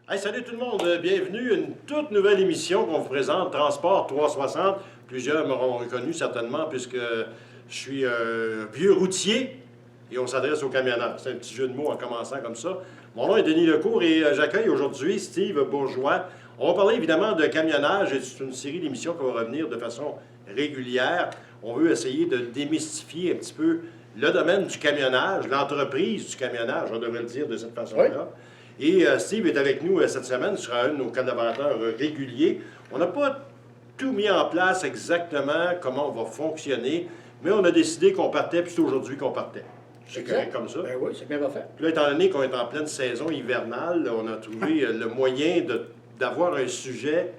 Hey, salut tout le monde, bienvenue à une toute nouvelle émission qu'on vous présente, Transport 360. Plusieurs m'auront reconnu certainement puisque je suis vieux routier et on s'adresse aux camionneurs. C'est un petit jeu de mots en commençant comme ça. Mon nom est Denis Lecourt et j'accueille aujourd'hui Steve Bourgeois. On va parler évidemment de camionnage et c'est une série d'émissions qui va revenir de façon régulière. On veut essayer de démystifier un petit peu le domaine du camionnage, l'entreprise du camionnage, on devrait le dire de cette façon-là. Oui. Et Steve est avec nous cette semaine, il sera un de nos collaborateurs réguliers. On n'a pas tout mis en place exactement comment on va fonctionner, mais on a décidé qu'on partait, puis c'est aujourd'hui qu'on partait. C'est correct comme ça. Ben oui, c'est bien fait. Puis là, étant donné qu'on est en pleine saison hivernale, on a trouvé le moyen d'avoir un sujet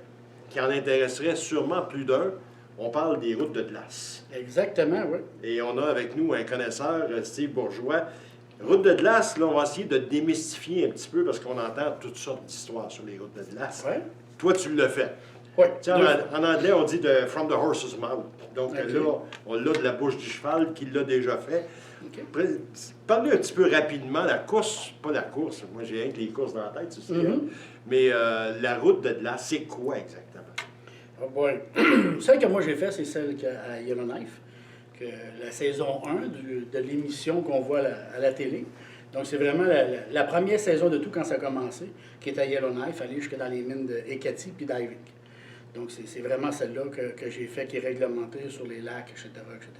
qui en intéresserait sûrement plus d'un. On parle des routes de glace. Exactement, oui. Et on a avec nous un connaisseur, Steve Bourgeois. Route de glace, là, on va essayer de démystifier un petit peu parce qu'on entend toutes sortes d'histoires sur les routes de glace. Oui. Toi, tu l'as fait. Oui. Tu sais, en anglais, on dit de from the horse's mouth. Donc Okay. là, on l'a de la bouche du cheval qui l'a déjà fait. OK. Parle-nous un petit peu rapidement, la course, pas la course, moi j'ai rien que les courses dans la tête, tu sais, mais la route de glace, c'est quoi exactement? Oh boy. Celle que moi j'ai faite, c'est celle à Yellowknife, que la saison 1 de l'émission qu'on voit à la télé. Donc c'est vraiment la première saison de tout quand ça a commencé, qui est à Yellowknife, aller jusque dans les mines de Ekati puis d'Ivik. Donc c'est vraiment celle-là que j'ai fait, qui est réglementée sur les lacs, etc., etc.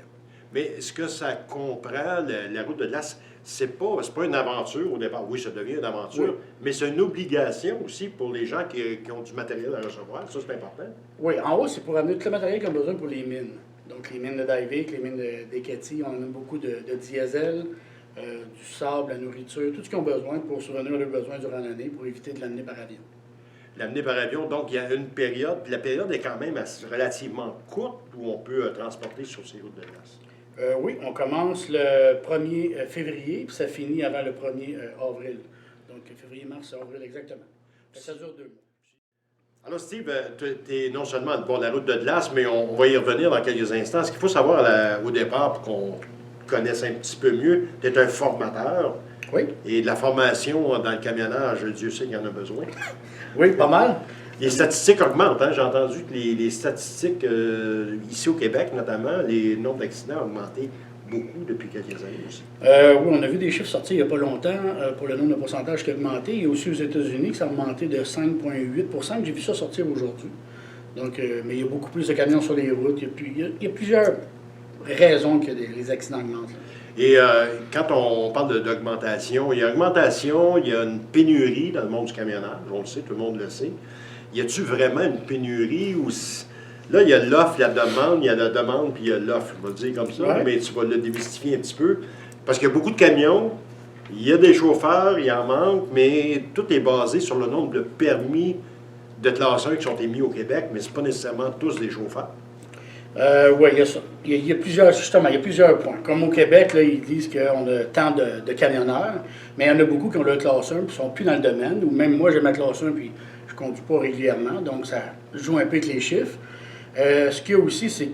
Mais ce que ça comprend, la route de glace, c'est pas une aventure au départ. Oui, ça devient une aventure, Oui. mais c'est une obligation aussi pour les gens qui ont du matériel à recevoir. Ça, c'est important. Oui, en haut, c'est pour amener tout le matériel qu'on a besoin pour les mines. Donc, les mines de Divik, les mines d'Ekati, on a beaucoup de diesel, du sable, la nourriture, tout ce qu'ils ont besoin pour subvenir à leurs besoins durant l'année pour éviter de l'amener par avion. L'amener par avion, donc il y a une période, puis la période est quand même relativement courte où on peut transporter sur ces routes de glace. Oui, on commence le 1er février, puis ça finit avant le 1er avril. Donc, février, mars, avril, exactement. Ça dure 2 mois. Alors, Steve, tu es non seulement de la route de glace, mais on va y revenir dans quelques instants. Ce qu'il faut savoir au départ, pour qu'on connaisse un petit peu mieux, tu es un formateur. Oui. Et de la formation dans le camionnage, Dieu sait qu'il y en a besoin. Oui, pas mal. Les statistiques augmentent. Hein? J'ai entendu que les statistiques, ici au Québec notamment, les nombres d'accidents ont augmenté beaucoup depuis quelques années aussi. Oui, on a vu des chiffres sortis il n'y a pas longtemps pour le nombre de pourcentage qui a augmenté. Et aussi aux États-Unis, que ça a augmenté de 5,8 %. J'ai vu ça sortir aujourd'hui. Donc, mais il y a beaucoup plus de camions sur les routes. Il y a plusieurs raisons que les accidents augmentent. Et quand on parle d'augmentation, il y a augmentation, il y a une pénurie dans le monde du camionnage. On le sait, tout le monde le sait. Y a-t-il vraiment une pénurie ou... Là, il y a l'offre, la demande, il y a la demande, puis il y a l'offre, je vais le dire comme ça, Ouais. mais tu vas le démystifier un petit peu. Parce qu'il y a beaucoup de camions, il y a des chauffeurs, il en manque, mais tout est basé sur le nombre de permis de classe 1 qui sont émis au Québec, mais ce n'est pas nécessairement tous des chauffeurs. Oui, il y a ça. Il y a plusieurs, justement, il y a plusieurs points. Comme au Québec, là, ils disent qu'on a tant de camionneurs, mais il y en a beaucoup qui ont leur classe 1 et ne sont plus dans le domaine, ou même moi, j'ai ma classe 1 puis je ne conduis pas régulièrement, donc ça joue un peu avec les chiffres. Ce qu'il y a aussi, c'est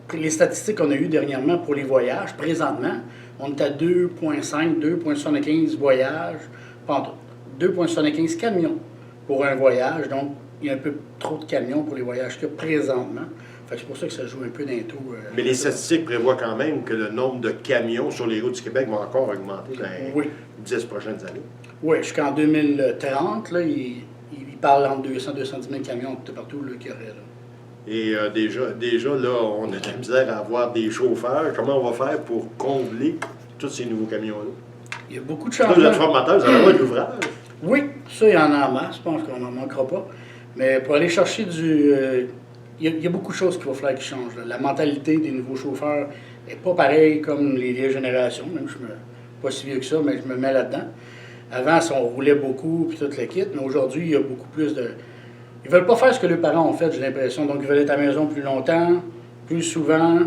que les statistiques qu'on a eues dernièrement pour les voyages, présentement, on est à 2,5, 2,75 voyages, pardon, 2,75 camions pour un voyage, donc il y a un peu trop de camions pour les voyages qu'il y a présentement. Fait que c'est pour ça que ça joue un peu d'un taux. Mais les statistiques prévoient quand même que le nombre de camions sur les routes du Québec va encore augmenter dans les 10 prochaines années. Oui, jusqu'en 2030, là, il parle entre 200 et 210 000 camions tout partout qu'il y aurait. Là. Et déjà, là, on a de la misère à avoir des chauffeurs. Comment on va faire pour combler tous ces nouveaux camions-là? Il y a beaucoup de Là, changements. vous êtes formateur, vous allez avoir de l'ouvrage. Oui, ça, il y en a en masse. Je pense qu'on n'en manquera pas. Mais pour aller chercher il y a beaucoup de choses qu'il va falloir qu'ils changent. Là. La mentalité des nouveaux chauffeurs n'est pas pareille comme les vieilles générations. Même je ne suis pas si vieux que ça, mais je me mets là-dedans. Avant, on roulait beaucoup, puis tout le kit. Mais aujourd'hui, il y a beaucoup plus de... Ils veulent pas faire ce que leurs parents ont fait, j'ai l'impression. Donc, ils veulent être à la maison plus longtemps, plus souvent,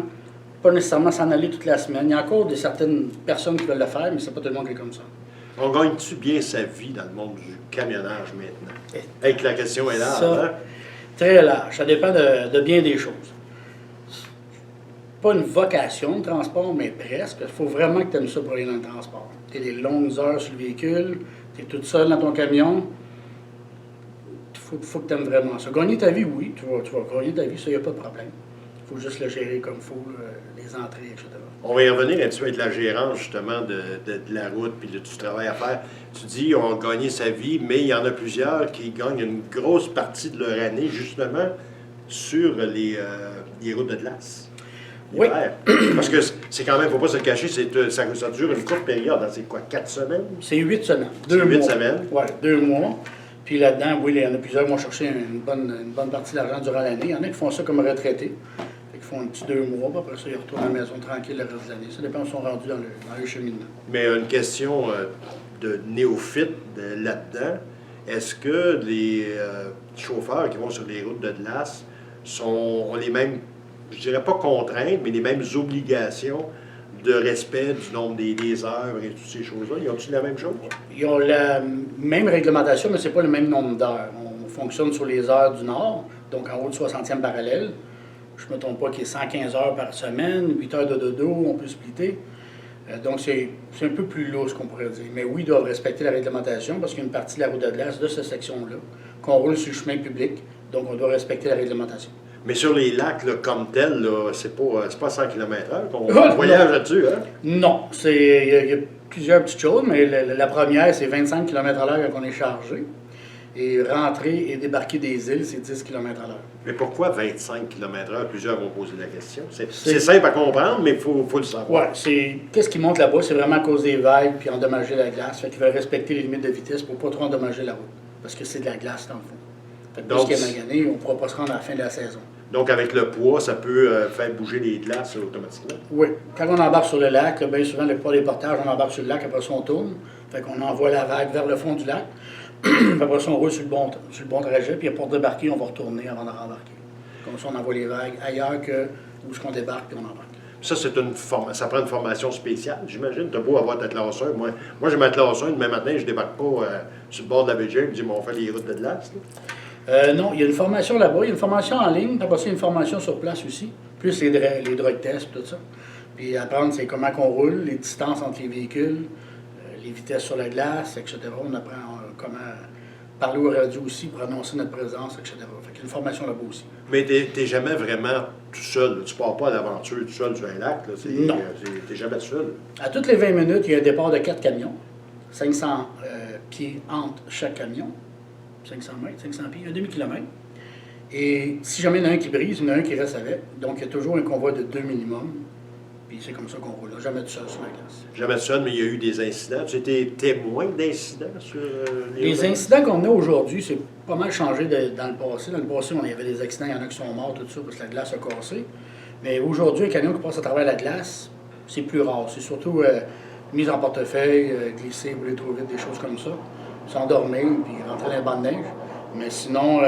pas nécessairement s'en aller toute la semaine. Il y a encore certaines personnes qui veulent le faire, mais c'est pas tout le monde qui est comme ça. On gagne-tu bien sa vie dans le monde du camionnage maintenant? Avec la question est large, Ça, hein? très large. Ça dépend de bien des choses. Pas une vocation de transport, mais presque. Il faut vraiment que tu aimes ça pour aller dans le transport. Tu es des longues heures sur le véhicule, tu es toute seule dans ton camion. faut que tu aimes vraiment ça. Gagner ta vie, oui, tu vas gagner ta vie, ça, il n'y a pas de problème. Il faut juste le gérer comme il faut, les entrées, etc. On va y revenir là-dessus avec la gérance, justement, de la route puis du travail à faire. Tu dis, on a gagné sa vie, mais il y en a plusieurs qui gagnent une grosse partie de leur année, justement, sur les routes de glace. Oui. Parce que c'est quand même, il ne faut pas se le cacher, ça dure une courte période. Hein. C'est quoi, 4 semaines? C'est 8 semaines. 8 semaines? Oui, 2 mois. Puis là-dedans, oui, il y en a plusieurs qui vont chercher une bonne partie d'argent durant l'année. Il y en a qui font ça comme retraités. Ils font un petit 2 mois, puis après ça, ils retournent à la maison tranquille le reste de l'année. Ça dépend où ils sont rendus dans le cheminement. Mais une question de néophyte là-dedans, est-ce que les chauffeurs qui vont sur les routes de glace ont les mêmes, je dirais pas contraintes, mais les mêmes obligations de respect du nombre des heures et toutes ces choses-là? Ils ont-ils la même chose? Ils ont la même réglementation, mais ce n'est pas le même nombre d'heures. On fonctionne sur les heures du Nord, donc en haut du 60e parallèle. Je ne me trompe pas qu'il y ait 115 heures par semaine, 8 heures de dodo, on peut splitter. Donc c'est un peu plus lourd, ce qu'on pourrait dire. Mais oui, ils doivent respecter la réglementation parce qu'il y a une partie de la route de glace de cette section-là qu'on roule sur le chemin public, donc on doit respecter la réglementation. Mais sur les lacs, là, comme tel, c'est pas 100 km/h qu'on voyage là-dessus, hein? Non, il y a plusieurs petites choses, mais la première, c'est 25 km/h quand on est chargé. Et rentrer et débarquer des îles, c'est 10 km/h. Mais pourquoi 25 km/h? Plusieurs vont poser la question. C'est simple à comprendre, mais il faut le savoir. Oui, qu'est-ce qui monte là-bas? C'est vraiment à cause des vagues puis endommager la glace. Fait qu'ils veulent respecter les limites de vitesse pour pas trop endommager la route. Parce que c'est de la glace, dans le fond. Fait que Donc, plus qu'il y a magané, on ne pourra pas se rendre à la fin de la saison. Donc, avec le poids, ça peut faire bouger les glaces automatiquement? Oui. Quand on embarque sur le lac, bien souvent, pour les portages, on embarque sur le lac, après ça, on tourne. Fait qu'on envoie la vague vers le fond du lac. Puis après ça, on roule sur le bon trajet, puis pour débarquer, on va retourner avant de rembarquer. Comme ça, on envoie les vagues ailleurs que où est-ce qu'on débarque, puis on embarque. Ça, ça prend une formation spéciale, j'imagine. Tu as beau avoir ta classe 1. Moi j'ai ma classe 1, demain matin, je ne débarque pas sur le bord de la baie James, je dis, on fait les routes de glace. Non, il y a une formation là-bas, il y a une formation en ligne, puis après ça, il y a une formation sur place aussi, plus les drug tests, tout ça. Puis apprendre, c'est comment qu'on roule, les distances entre les véhicules, les vitesses sur la glace, etc. On apprend comment parler au radio aussi pour annoncer notre présence, etc. Fait qu'il y a une formation là-bas aussi. Mais tu n'es jamais vraiment tout seul. Là. Tu ne pars pas à l'aventure tout seul sur un lac. Tu n'es jamais tout seul. À toutes les 20 minutes, il y a un départ de 4 camions, 500 pieds entre chaque camion, 500 mètres, 500 pieds, un demi-kilomètre. Et si jamais il y en a un qui brise, il y en a un qui reste avec. Donc il y a toujours un convoi de 2 minimum. Puis c'est comme ça qu'on roule, jamais tout seul sur la glace. Jamais tout seul, mais il y a eu des incidents. Tu étais témoin d'incidents sur les incidents qu'on a aujourd'hui, c'est pas mal changé dans le passé. Dans le passé, il y avait des accidents, il y en a qui sont morts, tout ça, parce que la glace a cassé. Mais aujourd'hui, un camion qui passe à travers la glace, c'est plus rare. C'est surtout mise en portefeuille, glisser, rouler trop vite, des choses comme ça. S'endormir, puis rentrer dans les bancs de neige. Mais sinon,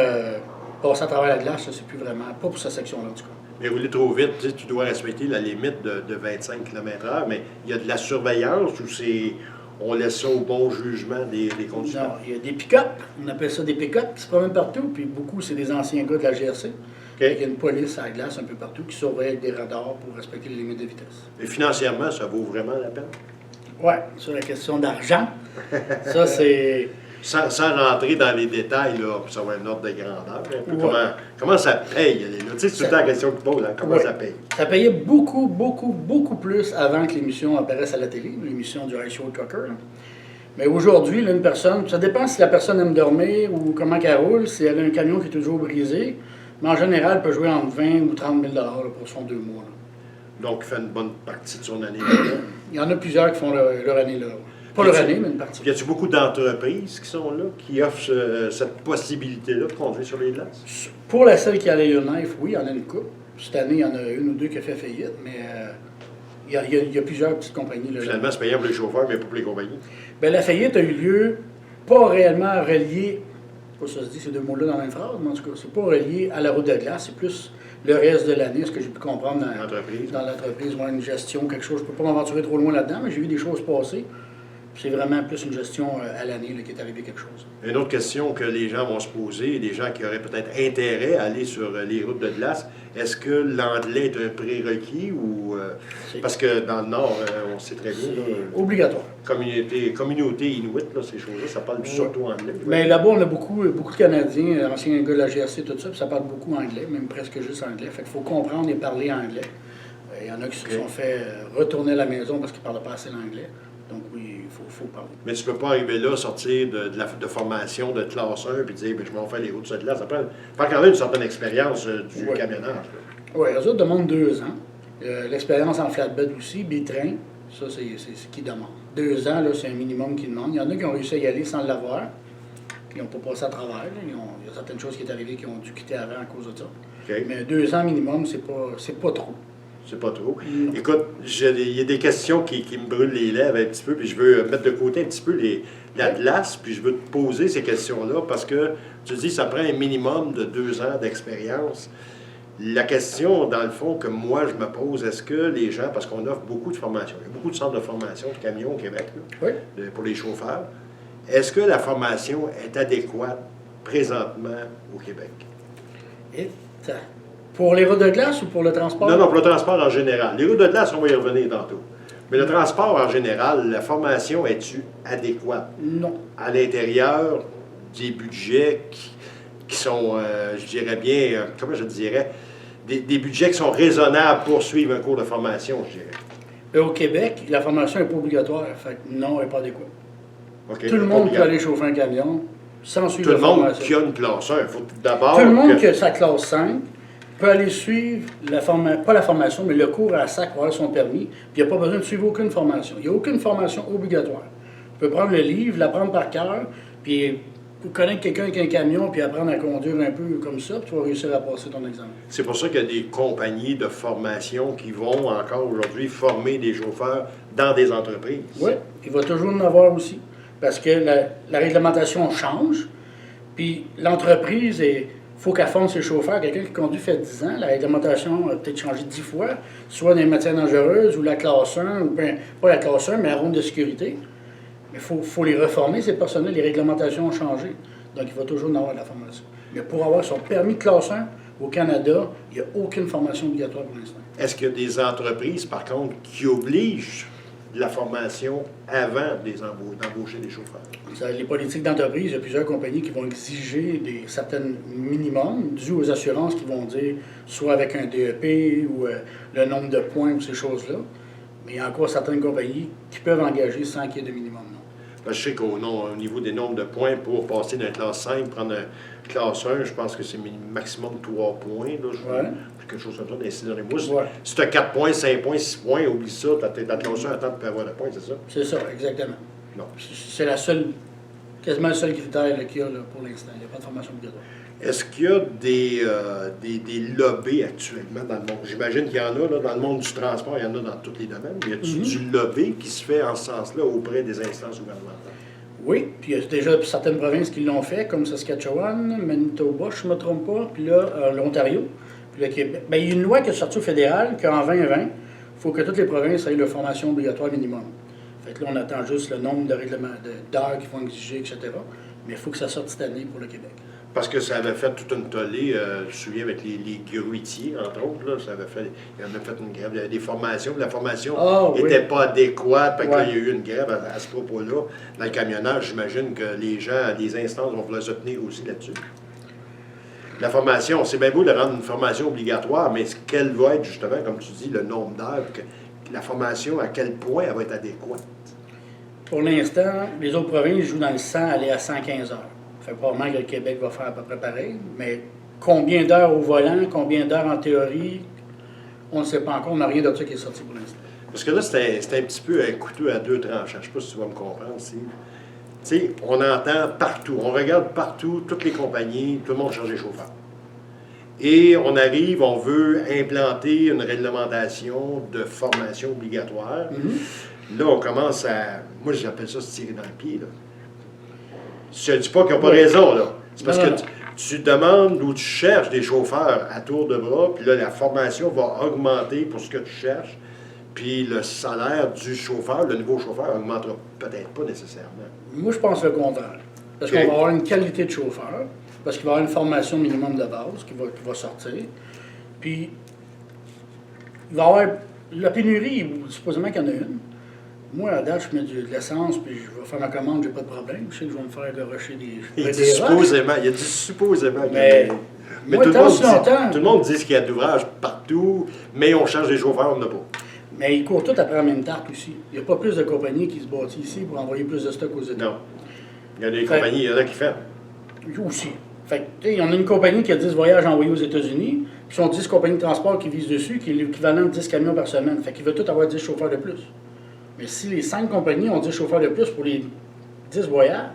passer à travers la glace, ça, c'est plus vraiment, pas pour cette section-là, en tout cas. Mais rouler trop vite, tu dois respecter la limite de 25 km/h, mais il y a de la surveillance ou on laisse ça au bon jugement des conducteurs? Non, il y a des pick-up, on appelle ça des pick-up qui se promènent partout, puis beaucoup, c'est des anciens gars de la GRC. Okay. Il y a une police à la glace un peu partout qui surveille avec des radars pour respecter les limites de vitesse. Et financièrement, ça vaut vraiment la peine? Oui, sur la question d'argent, ça c'est... Sans rentrer dans les détails, là, pour savoir un ordre de grandeur, un peu comment ça paye? Tu sais, c'est tout le temps la question que tu poses, hein, comment ça paye? Ça payait beaucoup, beaucoup, beaucoup plus avant que l'émission apparaisse à la télé, l'émission du Ice Road Trucker. Là. Mais aujourd'hui, là, une personne, ça dépend si la personne aime dormir ou comment qu'elle roule, si elle a un camion qui est toujours brisé, mais en général, elle peut jouer entre 20 ou 30 000 $ pour son 2 mois. Là. Donc, il fait une bonne partie de son année. Il y en a plusieurs qui font leur année là. Pas leur année, mais une partie. Y a-t-il beaucoup d'entreprises qui sont là, qui offrent cette possibilité-là de conduire sur les glaces? Pour la seule qui a les Knife, oui, il y en a une couple. Cette année, il y en a une ou deux qui a fait faillite, mais il y a plusieurs petites compagnies. Là, finalement, c'est payant pour les chauffeurs, mais pas pour les compagnies. Bien, la faillite a eu lieu pas réellement relié, pas ça se dit ces deux mots-là dans la même phrase, mais en tout cas, c'est pas relié à la route de glace, c'est plus le reste de l'année, ce que j'ai pu comprendre dans l'entreprise, une gestion, quelque chose. Je ne peux pas m'aventurer trop loin là-dedans, mais j'ai vu des choses passer. C'est vraiment plus une gestion à l'année là, qui est arrivé quelque chose. Une autre question que les gens vont se poser, des gens qui auraient peut-être intérêt à aller sur les routes de glace, est-ce que l'anglais est un prérequis ou... parce que dans le Nord, on sait très bien, là, obligatoire. communauté inuit, là, ces choses-là, ça parle surtout anglais. Mais là-bas, on a beaucoup de Canadiens, anciens gars de la GRC, tout ça, puis ça parle beaucoup anglais, même presque juste anglais. Fait qu'il faut comprendre et parler anglais. Il y en a qui se sont fait retourner à la maison parce qu'ils ne parlaient pas assez l'anglais. Donc oui, il faut parler. Mais tu ne peux pas arriver là, sortir de formation de classe 1 puis dire je m'en fais les routes de glace. Ça prend quand même une certaine expérience du camionnage. Oui, eux autres demandent 2 ans. L'expérience en flatbed aussi, bitrain, ça c'est ce qu'ils demandent. 2 ans, là, c'est un minimum qu'ils demandent. Il y en a qui ont réussi à y aller sans l'avoir, qui n'ont pas passé à travers. Il y a certaines choses qui sont arrivées qui ont dû quitter avant à cause de ça. Okay. Mais 2 ans minimum, c'est pas trop. C'est pas trop. Non. Écoute, il y a des questions qui me brûlent les lèvres un petit peu, puis je veux mettre de côté un petit peu la glace, puis je veux te poser ces questions-là, parce que tu dis ça prend un minimum de 2 ans d'expérience. La question, dans le fond, que moi je me pose, est-ce que les gens, parce qu'on offre beaucoup de formations, il y a beaucoup de centres de formation de camions au Québec, là, pour les chauffeurs, est-ce que la formation est adéquate présentement au Québec? Pour les routes de glace ou pour le transport? Non, pour le transport en général. Les routes de glace, on va y revenir tantôt. Mais le transport en général, la formation est-tu adéquate? Non. À l'intérieur des budgets qui sont, je dirais bien, comment je dirais, des budgets qui sont raisonnables pour suivre un cours de formation, je dirais. Au Québec, la formation n'est pas obligatoire. Fait que non, elle n'est pas adéquate. Okay, tout le monde peut aller chauffer un camion sans suivre la formation. Tout le monde qui a une classe 1, il faut d'abord... Tout le monde qui a sa classe 5 peut aller suivre, pas la formation, mais le cours à la SAC pour avoir son permis, puis il n'y a pas besoin de suivre aucune formation. Il n'y a aucune formation obligatoire. Tu peux prendre le livre, l'apprendre par cœur, puis connaître quelqu'un qui a un camion, puis apprendre à conduire un peu comme ça, puis tu vas réussir à passer ton examen. C'est pour ça qu'il y a des compagnies de formation qui vont encore aujourd'hui former des chauffeurs dans des entreprises. Oui, il va toujours en avoir aussi, parce que la réglementation change, puis l'entreprise est... Il faut qu'elle forme ses chauffeurs. Quelqu'un qui conduit fait 10 ans, la réglementation a peut-être changé 10 fois, soit dans les matières dangereuses ou la classe 1, ou bien, pas la classe 1, mais la ronde de sécurité. Mais il faut les reformer, ces personnes-là. Les réglementations ont changé. Donc, il va toujours en avoir de la formation. Mais pour avoir son permis de classe 1 au Canada, il n'y a aucune formation obligatoire pour l'instant. Est-ce qu'il y a des entreprises, par contre, qui obligent de la formation avant d'embaucher des chauffeurs? Les politiques d'entreprise, il y a plusieurs compagnies qui vont exiger certains minimums dus aux assurances qui vont dire soit avec un DEP ou le nombre de points ou ces choses-là. Mais il y a encore certaines compagnies qui peuvent engager sans qu'il y ait de minimum. Je sais qu'au niveau des nombres de points, pour passer d'une classe 5, prendre une classe 1, je pense que c'est maximum 3 points. Là, quelque chose comme ça, dans les 6 derniers mois. Si tu as 4 points, 5 points, 6 points, oublie ça, tu as classe 1, attends, tu peux avoir de points, c'est ça? C'est ça, exactement. Non. C'est quasiment le seul critère qu'il y a là, pour l'instant. Il n'y a pas de formation obligatoire. Est-ce qu'il y a des lobbies actuellement dans le monde? J'imagine qu'il y en a là, dans le monde du transport, il y en a dans tous les domaines. Y a-t-il du lobby qui se fait en ce sens-là auprès des instances gouvernementales? Oui, puis il y a déjà certaines provinces qui l'ont fait, comme Saskatchewan, Manitoba, je ne me trompe pas, puis là, l'Ontario, puis le Québec. Bien, il y a une loi qui est sortie au fédéral qu'en 2020, il faut que toutes les provinces aient leur formation obligatoire minimum. Fait que là, on attend juste le nombre d'heures qu'ils vont exiger, etc. Mais il faut que ça sorte cette année pour le Québec. Parce que ça avait fait toute une tollée, je me souviens, avec les gruitiers, entre autres, là, il avait fait une grève, il y avait des formations, la formation n'était pas adéquate, fait que là, il y a eu une grève à ce propos-là. Dans le camionnage, j'imagine que les instances vont vouloir se tenir aussi là-dessus. La formation, c'est bien beau de rendre une formation obligatoire, mais quel va être, justement, comme tu dis, le nombre d'heures, la formation, à quel point elle va être adéquate? Pour l'instant, les autres provinces jouent dans le 100, aller à 115 heures. Fait probablement que le Québec va faire à peu près pareil, mais combien d'heures au volant, combien d'heures en théorie, on ne sait pas encore, on n'a rien de ça qui est sorti pour l'instant. Parce que là, c'est un petit peu un couteau à 2 tranchants. Je ne sais pas si tu vas me comprendre. Tu sais, on entend partout, on regarde partout, toutes les compagnies, tout le monde change les chauffeurs. Et on arrive, on veut implanter une réglementation de formation obligatoire. Là, on commence à... Moi, j'appelle ça se tirer dans le pied, là. Je ne dis pas qu'ils n'ont pas raison, là. C'est parce que tu demandes ou tu cherches des chauffeurs à tour de bras, puis là, la formation va augmenter pour ce que tu cherches. Puis le salaire du chauffeur, le nouveau chauffeur, augmentera peut-être pas nécessairement. Moi, je pense le contraire. Parce Ok. qu'on va avoir une qualité de chauffeur, parce qu'il va avoir une formation minimum de base qui va sortir. Puis, il va y avoir la pénurie, supposément qu'il y en a une. Moi, à date, je mets de l'essence, puis je vais faire ma commande, j'ai pas de problème. Je sais que je vais me faire garocher Il des dit roches. supposément, il a dit supposément. Mais moi, tout, le tant monde si longtemps- tout le monde dit qu'il y a d'ouvrages partout, mais on cherche des chauffeurs, on n'en a pas. Mais ils courent tous après la même tarte aussi. Il n'y a pas plus de compagnies qui se bâtissent ici pour envoyer plus de stock aux États-Unis. Non. Il y a des Fait- compagnies, il y en a qui ferment. Aussi. Fait que, tu sais, on a une compagnie qui a 10 voyages envoyés aux États-Unis, puis sont 10 compagnies de transport qui visent dessus, qui est l'équivalent de 10 camions par semaine. Fait qu'ils veulent tous avoir 10 chauffeurs de plus. Mais si les 5 compagnies ont 10 chauffeurs de plus pour les 10 voyages,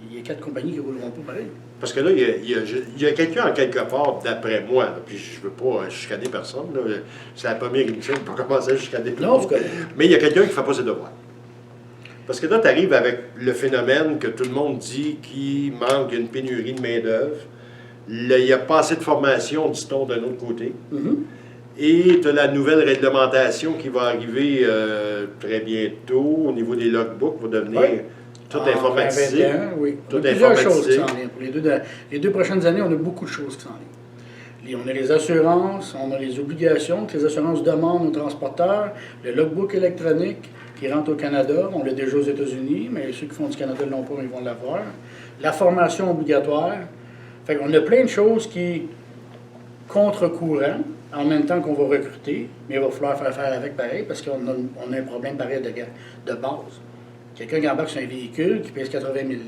il y a 4 compagnies qui ne rouleront pas pareil. Parce que là, il y a quelqu'un en quelque part, d'après moi, là, puis je ne veux pas chicaner personne, là, c'est la première émission, on peut commencer à chicaner tout le Non, monde. c'est correct. Mais il y a quelqu'un qui ne fait pas ses devoirs. Parce que là, tu arrives avec le phénomène que tout le monde dit qu'il manque une pénurie de main-d'œuvre. Il n'y a pas assez de formation, dit-on, d'un autre côté. Mhm. Et tu as la nouvelle réglementation qui va arriver très bientôt au niveau des logbooks, va devenir Ouais. tout En informatisé. 2021, oui. Tout On a plusieurs informatisé. choses qui s'en viennent. Pour les deux prochaines années, on a beaucoup de choses qui s'en viennent. On a les assurances, on a les obligations que les assurances demandent aux transporteurs, le logbook électronique qui rentre au Canada, on l'a déjà aux États-Unis, mais ceux qui font du Canada ne l'ont pas, ils vont l'avoir. La formation obligatoire. Fait qu'on a plein de choses qui contre-courant, en même temps qu'on va recruter, mais il va falloir faire affaire avec pareil, parce on a un problème pareil de base. Quelqu'un qui embarque sur un véhicule qui pèse 80 000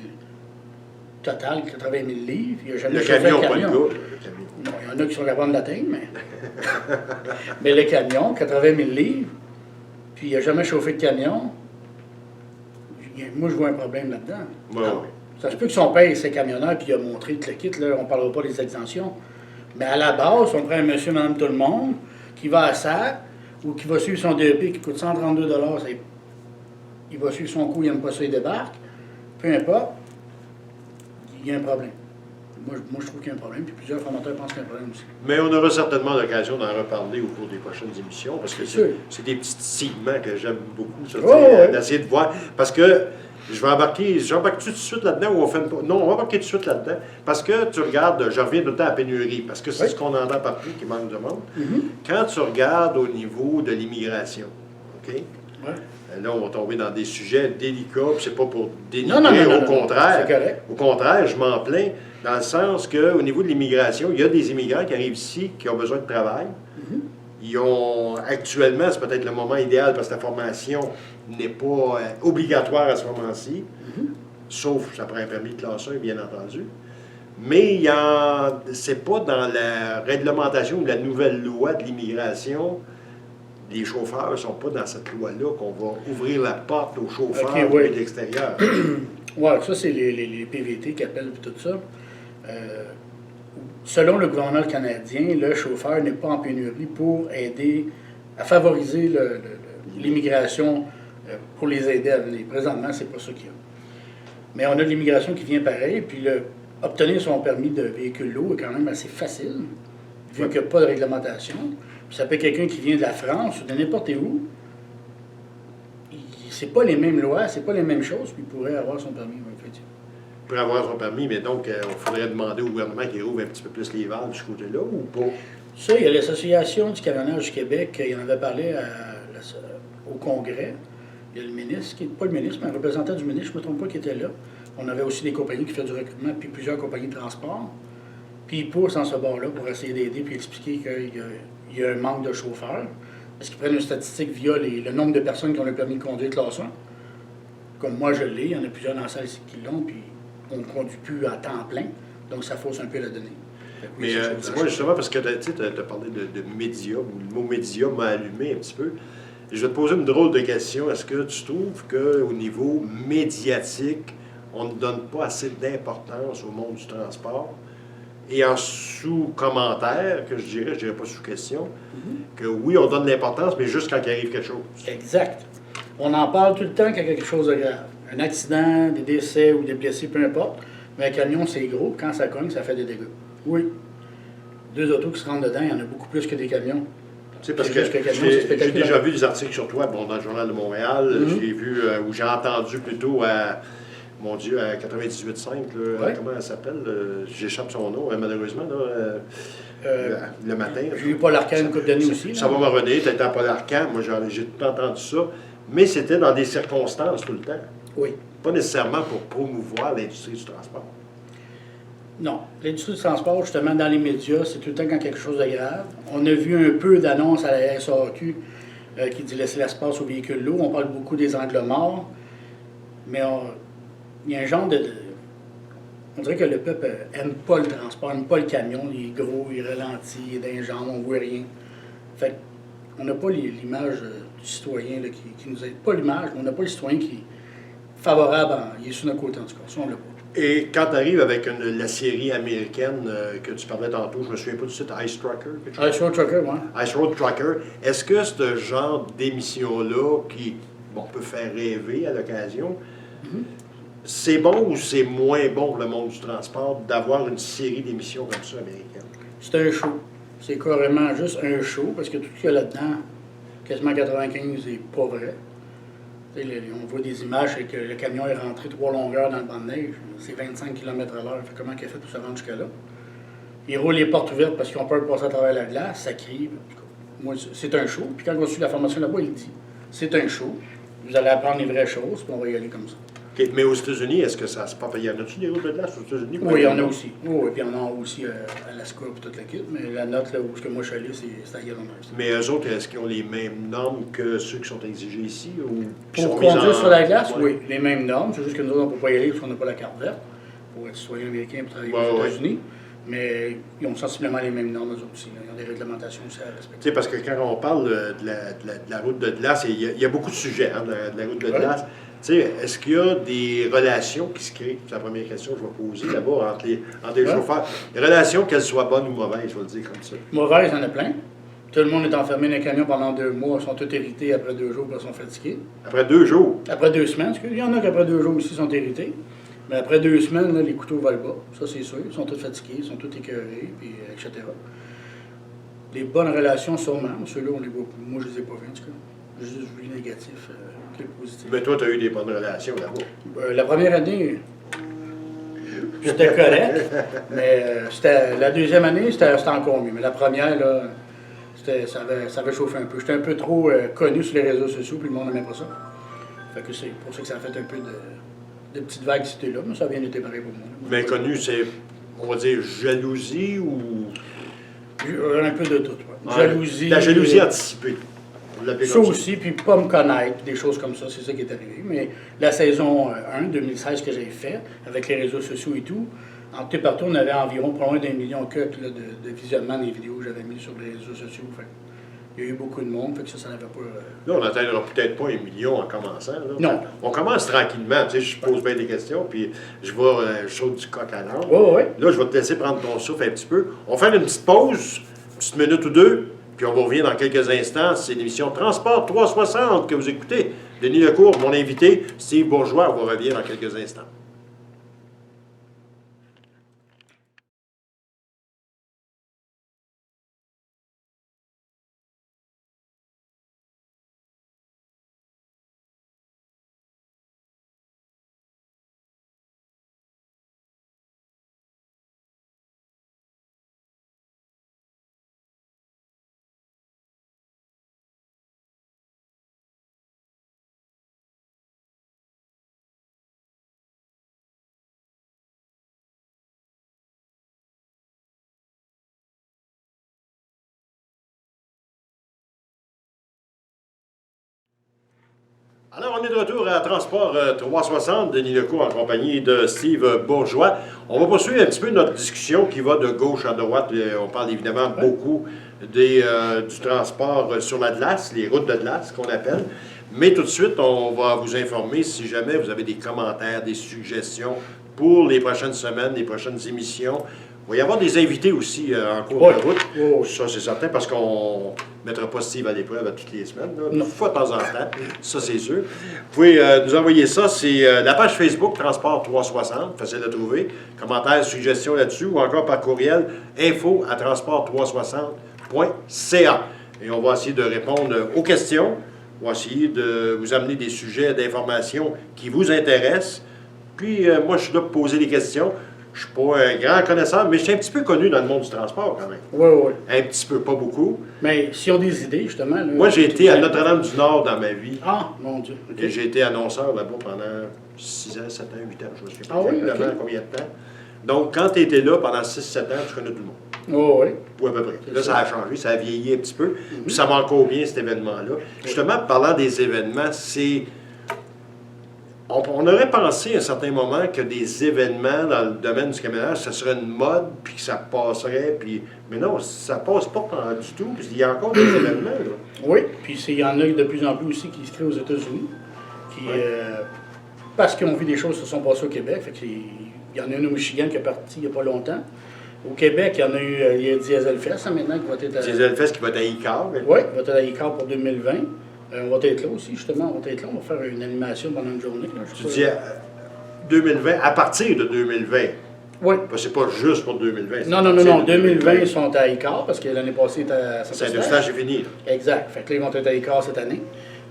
total, 80 000 livres, il n'a jamais Le chauffé camion, un pas le camion. gars. Le camion. Non, il y en a qui sont capables de l'atteindre, mais... mais le camion, 80 000 livres, puis il n'a jamais chauffé de camion, moi je vois un problème là-dedans. Ouais, ouais. Ça se peut que son père ses camionneurs puis il a montré tout le kit, là, on ne parlera pas des exemptions. Mais à la base, on prend un monsieur, madame, tout le monde, qui va à SAC, ou qui va suivre son DEP qui coûte 132 il va suivre son coup, il n'aime pas ça, il débarque. Peu importe, il y a un problème. Moi, je trouve qu'il y a un problème, puis plusieurs formateurs pensent qu'il y a un problème aussi. Mais on aura certainement l'occasion d'en reparler au cours des prochaines émissions, parce que C'est sûr. c'est des petits segments que j'aime beaucoup, ça, Oh, ouais. d'essayer de voir. Parce que j'embarque tout de suite là-dedans ou on fait une... Non, on va embarquer tout de suite là-dedans. Parce que tu regardes, je reviens tout le temps à la pénurie, parce que c'est Oui. ce qu'on entend partout qui manque de monde. Mhm. Quand tu regardes au niveau de l'immigration, OK? Ouais. Là, on va tomber dans des sujets délicats, puis c'est pas pour dénigrer, Non, non, non, non, au non, contraire. c'est correct. Au contraire, je m'en plains, dans le sens qu'au niveau de l'immigration, il y a des immigrants qui arrivent ici, qui ont besoin de travail. Mhm. Ils ont, actuellement, c'est peut-être le moment idéal parce que la formation n'est pas obligatoire à ce moment-ci, sauf ça prend un permis de classe 1, bien entendu. Mais c'est pas dans la réglementation ou la nouvelle loi de l'immigration. Les chauffeurs ne sont pas dans cette loi-là qu'on va ouvrir la porte aux chauffeurs Ok, oui. de l'extérieur. Oui, ça, c'est les PVT qui appellent puis tout ça. Selon le gouvernement canadien, le chauffeur n'est pas en pénurie pour aider à favoriser l'immigration pour les aider à venir. Présentement, c'est pas ça qu'il y a. Mais on a de l'immigration qui vient pareil, puis obtenir son permis de véhicule lourd est quand même assez facile, vu qu'il n'y a pas de réglementation. Puis ça peut être quelqu'un qui vient de la France ou de n'importe où. C'est pas les mêmes lois, c'est pas les mêmes choses, puis il pourrait avoir son permis, effectivement. Pour avoir son permis, mais donc, il faudrait demander au gouvernement qu'il rouvre un petit peu plus les valves de ce côté-là ou pas? Ça, il y a l'Association du camionnage du Québec, il en avait parlé au Congrès. Il y a le ministre, pas le ministre, mais un représentant du ministre, je ne me trompe pas, qui était là. On avait aussi des compagnies qui font du recrutement, puis plusieurs compagnies de transport. Puis ils poussent en ce bord-là pour essayer d'aider, puis expliquer qu'il y a un manque de chauffeurs. Parce qu'ils prennent une statistique via le nombre de personnes qui ont le permis de conduire classe 1. Comme moi, je l'ai, il y en a plusieurs dans la salle ici qui l'ont, puis on ne conduit plus à temps plein. Donc ça fausse un peu la donnée. Fait que oui, Mais c'est chose dis-moi à justement, parce que tu as parlé de médium, ou le mot médium m'a allumé un petit peu. Et je vais te poser une drôle de question. Est-ce que tu trouves qu'au niveau médiatique, on ne donne pas assez d'importance au monde du transport? Et en sous-commentaire, que je dirais pas sous-question, que oui, on donne de l'importance, mais juste quand il arrive quelque chose. Exact. On en parle tout le temps quand il y a quelque chose de grave. Un accident, des décès ou des blessés, peu importe. Mais un camion, c'est gros. Quand ça cogne, ça fait des dégâts. Oui. 2 autos qui se rentrent dedans, il y en a beaucoup plus que des camions. sais, parce C'est que juste que camion, c'est j'ai spectaculaire. déjà vu des articles sur toi, bon, dans le Journal de Montréal, j'ai vu, ou j'ai entendu plutôt à, mon Dieu, à 98.5, là, Ouais. comment elle s'appelle, j'échappe son nom, malheureusement, là, le matin. J'ai eu Paul Arcand une couple d'années aussi. Ça là. va me revenir, tu étais à Paul Arcand, moi j'ai tout entendu ça, mais c'était dans des circonstances tout le temps, Oui. pas nécessairement pour promouvoir l'industrie du transport. Non. L'industrie du transport, justement, dans les médias, c'est tout le temps quand quelque chose de grave. On a vu un peu d'annonces à la SAQ qui dit laisser l'espace aux véhicules lourds. On parle beaucoup des angles morts, mais il y a un genre de... On dirait que le peuple aime pas le transport, aime pas le camion. Il est gros, il ralentit, il est dans les jambes, on voit rien. Fait qu'on n'a pas l'image du citoyen là, qui nous aide. Pas l'image, mais on n'a pas le citoyen qui est favorable, il est sur notre côté en tout cas. Ça, on l'a pas. Et quand tu arrives avec la série américaine que tu parlais tantôt, je me souviens pas du site, Ice Trucker, quelque chose? Ice Road Trucker, ouais. Ice Road Trucker, est-ce que ce genre d'émission-là, qui peut faire rêver à l'occasion, c'est bon ou c'est moins bon pour le monde du transport d'avoir une série d'émissions comme ça américaine? C'est un show. C'est carrément juste un show, parce que tout ce qu'il y a là-dedans, quasiment 95, n'est pas vrai. On voit des images, c'est que le camion est rentré 3 longueurs dans le banc de neige. C'est 25 km/h. Comment il a fait pour se rendre jusque-là? Ils roulent les portes ouvertes parce qu'ils ont peur de passer à travers la glace. Ça crie. En tout cas, moi, c'est un show. Puis quand on suit la formation là-bas, il dit c'est un show. Vous allez apprendre les vraies choses, puis on va y aller comme ça. OK. Mais aux États-unis, est-ce que ça se passe? Y en a-tu des routes de glace aux États-Unis? Oui, il y en a aussi. Oui, puis il y en a aussi à Alaska et toute l'équipe. Mais la note là, où moi je suis allé, c'est à Yellowknife. Mais eux autres, est-ce qu'ils ont les mêmes normes que ceux qui sont exigés ici? Ou qui Pour sont mis conduire en- sur la glace, Ouais. oui, les mêmes normes. C'est juste que nous autres, on ne peut pas y aller parce qu'on n'a pas la carte verte pour être citoyen américain et travailler aux Ouais. États-Unis. Mais ils ont sensiblement les mêmes normes, eux autres aussi. Là. Ils ont des réglementations aussi à Tu respecter. sais, parce que quand on parle de la route de glace, il y a beaucoup de sujets de la route de Ouais. glace. Tu sais, est-ce qu'il y a des relations qui se créent? C'est la première question que je vais poser d'abord entre les Ouais. chauffeurs. Des relations, qu'elles soient bonnes ou mauvaises, je vais le dire comme ça. Mauvaises, il y en a plein. Tout le monde est enfermé dans un camion pendant 2 mois. Ils sont tous hérités après 2 jours parce qu'ils sont fatigués. Après 2 jours, Après 2 semaines, parce qu'il y en a qu'après 2 jours aussi sont hérités. Mais après 2 semaines, là, les couteaux volent bas. Ça, c'est sûr. Ils sont tous fatigués, ils sont tous écœurés, puis, etc. Les bonnes relations, sûrement. Ceux-là, on les voit plus. Moi, je les ai pas vus, en tout cas. J'ai juste vu les négatifs que les positifs. mais toi, tu as eu des bonnes relations là-bas. La première année, c'était correct. Mais la deuxième année, c'était encore mieux. Mais la première, là, ça avait chauffé un peu. J'étais un peu trop connu sur les réseaux sociaux, puis le monde n'aimait pas ça. Fait que c'est pour ça que ça a fait un peu de petites vagues ici là, mais ça a bien été pareil pour moi. Mais connu, c'est, on va dire, jalousie ou... Un peu de tout, ouais. Ouais, Jalousie. la jalousie anticipée. On l'appelait Ça comme ça. aussi, puis pas me connaître, des choses comme ça, c'est ça qui est arrivé. Mais la saison 1, 2016, que j'avais fait, avec les réseaux sociaux et tout, en tout et partout, on avait environ pas loin d'1 million de visionnements des vidéos que j'avais mis sur les réseaux sociaux. Fait, il y a eu beaucoup de monde, fait que ça n'avait pas... Là, on n'atteindra peut-être pas 1 million en commençant. Là. Non. On commence tranquillement. Tu sais, je pose bien des questions, puis je saute du coq à l'âne. Oui. Là, je vais te laisser prendre ton souffle un petit peu. On va faire une petite pause, une petite minute ou deux, puis on va revenir dans quelques instants. C'est l'émission Transport 360 que vous écoutez. Denis Lecourt, mon invité, Steve Bourgeois. On va revenir dans quelques instants. Alors, on est de retour à Transport 360, Denis Lecourt en compagnie de Steve Bourgeois. On va poursuivre un petit peu notre discussion qui va de gauche à droite. On parle évidemment beaucoup du transport sur la glace, les routes de glace qu'on appelle. Mais tout de suite, on va vous informer si jamais vous avez des commentaires, des suggestions pour les prochaines semaines, les prochaines émissions. Il va y avoir des invités aussi en cours de route. Oui. Ça, c'est certain, parce qu'on ne mettra pas Steve à l'épreuve à toutes les semaines. Là. Non. Une fois de temps en temps. Ça, c'est sûr. Vous pouvez nous envoyer ça. C'est la page Facebook Transport 360. Facile à trouver. Commentaires, suggestions là-dessus ou encore par courriel info@transport360.ca. Et on va essayer de répondre aux questions. On va essayer de vous amener des sujets d'information qui vous intéressent. Puis, moi, je suis là pour poser des questions. Je ne suis pas un grand connaisseur, mais je suis un petit peu connu dans le monde du transport quand même. Oui, oui. Un petit peu, pas beaucoup. Mais s'ils ont des idées, justement. Là, Moi, j'ai été à Notre-Dame-du-Nord dans ma vie. Ah, mon Dieu. OK. Et j'ai été annonceur là-bas pendant 6 ans, 7 ans, 8 ans. Je ne me souviens pas Ah oui, exactement ok. combien de temps. Donc, quand tu étais là pendant 6-7 ans, tu connais tout le monde. Oh, oui. Ou à peu près. Là, ça. ça a changé, ça a vieilli un petit peu. Puis ça va encore bien, cet événement-là. Justement, parlant des événements, c'est... On aurait pensé à un certain moment que des événements dans le domaine du camionnage, ça serait une mode, puis que ça passerait, puis... Mais non, ça passe pas du tout, puis il y a encore des événements, là. Oui, puis il y en a de plus en plus aussi qui se créent aux États-Unis, qui, parce qu'ils ont vu des choses qui se sont passées au Québec. Fait qu'il y en a une au Michigan qui est partie il n'y a pas longtemps. Au Québec, il y en a eu, il y a Dieselfest maintenant qui va être à... Dieselfest qui va être à ICAR. Oui, il va être à ICAR pour 2020. On va être là aussi, justement. On va être là. On va faire une animation pendant une journée. Là, Tu dis 2020, à partir de 2020. Oui. Parce que c'est pas juste pour 2020. Non. 2020, ils sont à ICAR parce que l'année passée, c'était à Saint-Eustache est fini. Là. Exact. Fait que là, ils vont être à ICAR cette année.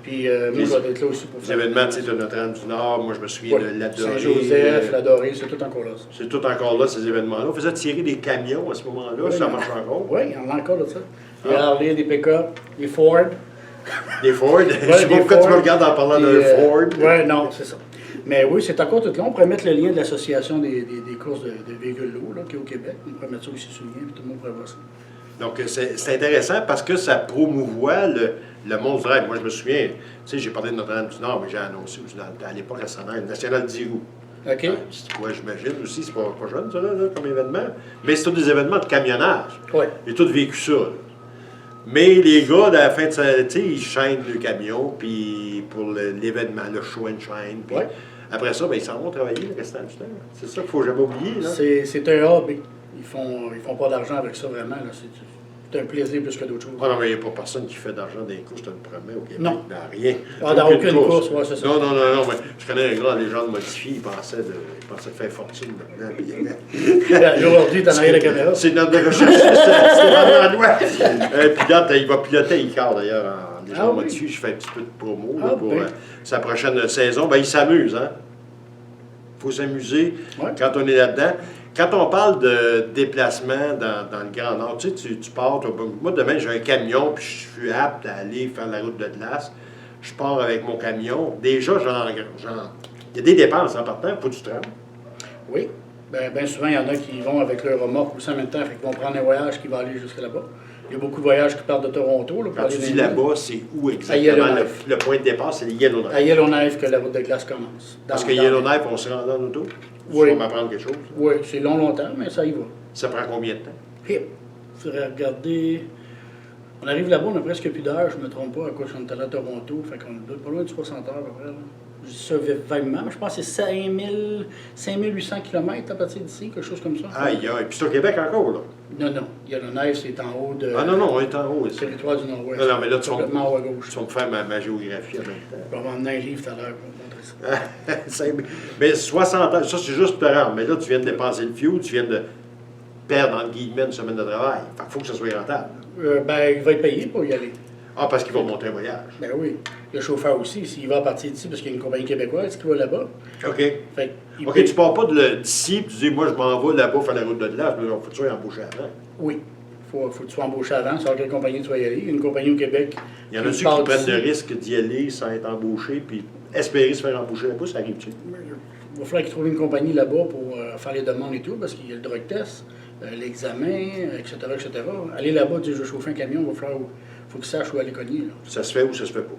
Puis moi, je vais être là aussi pour Les faire... événements, tu sais, de Notre-Dame-du-Nord, moi, je me souviens de la Dorée. Saint-Joseph, la Dorée, c'est tout encore là. Ça. C'est tout encore là, ces événements-là. On faisait tirer des camions à ce moment-là, Oui, ça marche encore. Oui, il y en a encore de ça. Des Harley, des pick-up, des Ford. Des Ford. Je sais pas pourquoi tu me regardes en parlant d'un Ford. Oui, non, c'est ça. Mais oui, c'est encore tout là. On pourrait mettre le lien de l'association des courses de véhicules lourds là, qui est au Québec. On pourrait mettre ça aussi sur le lien, puis tout le monde pourrait voir ça. Donc, c'est intéressant parce que ça promouvoit le monde du rêve. Moi, je me souviens, tu sais, j'ai parlé de Notre-Dame-du-Nord, mais j'ai annoncé aussi à l'époque à Saint-Nazaire, le National d'Irou. OK. C'est quoi, j'imagine aussi, c'est pas jeune, ça, là, comme événement. Mais c'est tous des événements de camionnage. Oui. J'ai tous vécu ça. Là. Mais les gars, à la fin de ça, tu sais, ils chaînent le camion, puis pour l'événement, le show and shine. Puis Ouais. après ça, ben, ils s'en vont travailler le restant du temps. C'est ça qu'il ne faut jamais oublier. Là. C'est un hobby. Ils font pas d'argent avec ça vraiment. Là. C'est un plaisir plus que d'autres choses. Ah non, mais il n'y a pas personne qui fait d'argent dans les courses, je te le promets, au Québec. Non. Dans rien. Dans aucune course, ouais, c'est ça. Non, mais je connais un gars en légende modifiée, il pensait de faire fortune maintenant. Puis, Aujourd'hui, t'en as la caméra. c'est notre recherche, c'est vraiment loin. Puis là, il va piloter Icar d'ailleurs en légende modifiée. Je fais un petit peu de promo là, pour sa prochaine saison. Ben, il s'amuse, hein. Il faut s'amuser quand on est là-dedans. Quand on parle de déplacement dans le Grand Nord, tu sais, tu pars, moi demain j'ai un camion, puis je suis apte à aller faire la route de glace. Je pars avec mon camion. Déjà, il y a des dépenses en partant, il faut du temps. Oui. Bien souvent, il y en a qui vont avec leur remorque aussi en même temps, fait qu'ils vont prendre un voyage qui va aller jusque là-bas. Il y a beaucoup de voyages qui partent de Toronto. Là, Quand tu dis là-bas, c'est où exactement? Yellowknife. Le point de départ, c'est les Yellowknife. À Yellowknife que la route de glace commence. Parce que Yellowknife, on se rend en auto? Oui. Tu vas m'apprendre quelque chose? Oui, c'est longtemps, mais ça y va. Ça prend combien de temps? Il faudrait regarder. On arrive là-bas, on n'a presque plus d'heures, je ne me trompe pas, à cause qu'on est allé à Toronto. Fait qu'on doit être pas loin de 60 heures à peu près. Là. Je dis ça vaguement, mais je pense que c'est 5800 km à partir d'ici, quelque chose comme ça. Aïe, aïe. Puis c'est au Québec encore, là? Non. Yellowknife, c'est en haut de. Ah non, on est en haut ici. Territoire du Nord-Ouest. Non, mais là, tu complètement haut à gauche. vas me faire ma géographie en même temps. On va emmener un livre tout à l'heure pour vous montrer ça. Mais 60 ans, ça c'est juste pour te rendre. Mais là, tu viens de dépenser le fuel, tu viens de perdre, entre guillemets, une semaine de travail. Fait qu'il faut que ça soit rentable. Il va être payé pour y aller. Ah, parce qu'il va monter un voyage. Ben oui. Le chauffeur aussi, s'il va partir d'ici, parce qu'il y a une compagnie québécoise qui va là-bas. OK. Fait qu'il OK, paye- tu pars pas d'ici, puis tu dis, moi, je m'en vais là-bas faire la route de glace, mais il faut que tu sois embauché avant. Oui. Faut que tu sois embauché avant, savoir quelle compagnie tu vas y aller. Une compagnie au Québec. Il y en a ceux qui part prennent d'ici. le risque d'y aller sans être embauché, puis espérer se faire embaucher là-bas, ça arrive-tu? Il va falloir qu'ils trouvent une compagnie là-bas pour faire les demandes et tout, parce qu'il y a le drug test, l'examen, etc., etc. Aller là-bas, dire je veux chauffer un camion, il va falloir, faut qu'ils sachent où aller cogner. Là. Ça se fait ou ça se fait pas?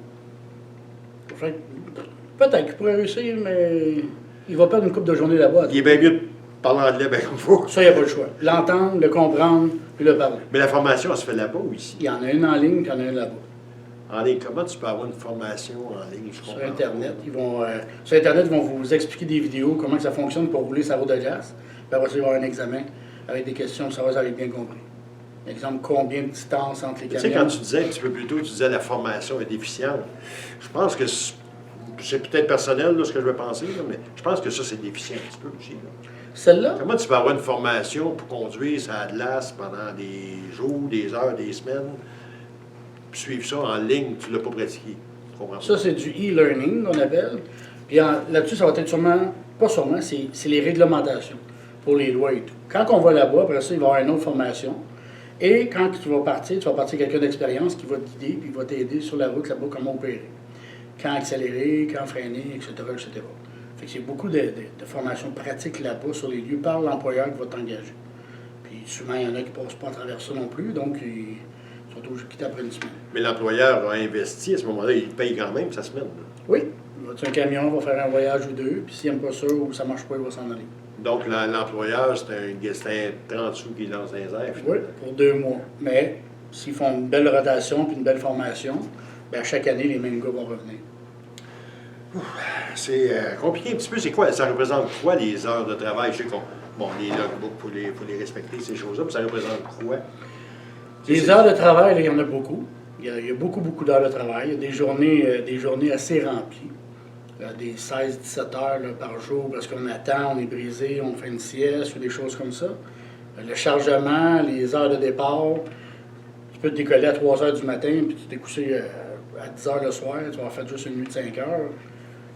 Il va falloir- Peut-être qu'il pourrait réussir, mais il va perdre une couple de journées là-bas. Il est bien mieux de parler anglais bien comme il faut. Ça, il n'y a pas le choix. L'entendre, le comprendre, puis le parler. Mais la formation, elle se fait là-bas ou ici? Il y en a une en ligne, puis il y en a une là-bas. En ligne, comment tu peux avoir une formation en ligne? Je Sur comprends Internet, pas. sur Internet, ils vont vous expliquer des vidéos, comment que ça fonctionne pour rouler sa route de glace. Puis après ça, il va y avoir un examen avec des questions pour savoir si vous avez bien compris. Exemple, combien de distance entre les Tu sais, camions. quand tu disais un petit peu plus tôt, tu disais la formation est déficiente. Je pense que c'est peut-être personnel, là, ce que je vais penser, là, mais je pense que ça, c'est déficient un petit peu aussi. Là. Celle-là, Comment tu peux avoir une formation pour conduire ça glace pendant des jours, des heures, des semaines? suivre ça en ligne, tu ne l'as pas pratiqué. Tu comprends Ça, pas? c'est du e-learning qu'on appelle. Puis là-dessus, ça va être sûrement, pas sûrement, c'est les réglementations pour les lois et tout. Quand on va là-bas, après ça, il va y avoir une autre formation. Et quand tu vas partir quelqu'un d'expérience qui va te guider, puis il va t'aider sur la route là-bas, comment opérer. Quand accélérer, quand freiner, etc., etc. Fait que c'est beaucoup de formations pratiques là-bas sur les lieux par l'employeur qui va t'engager. Puis souvent, il y en a qui ne passent pas à travers ça non plus, donc ils sont obligés de quitter après une semaine. Mais l'employeur a investi à ce moment-là, il paye quand même sa semaine. Là. Oui, un camion va faire un voyage ou deux, puis s'il n'aime pas ça ou ça ne marche pas, il va s'en aller. Donc l'employeur, c'est un 30 sous qui lance dans les airs. Oui, pour 2 mois. Mais s'ils font une belle rotation puis une belle formation, bien, chaque année, les mêmes gars vont revenir. C'est compliqué un petit peu. C'est quoi? Ça représente quoi les heures de travail? Je sais qu'on. Bon, les logbooks, il faut les respecter, ces choses-là, mais ça représente quoi? Les heures de travail, là, il y en a beaucoup. Il y a beaucoup, beaucoup d'heures de travail. Il y a des journées assez remplies. Des 16-17 heures là, par jour parce qu'on attend, on est brisé, on fait une sieste ou des choses comme ça. Le chargement, les heures de départ, tu peux te décoller à 3 heures du matin puis tu t'es couché à 10 heures le soir, tu vas avoir fait juste une nuit de 5 heures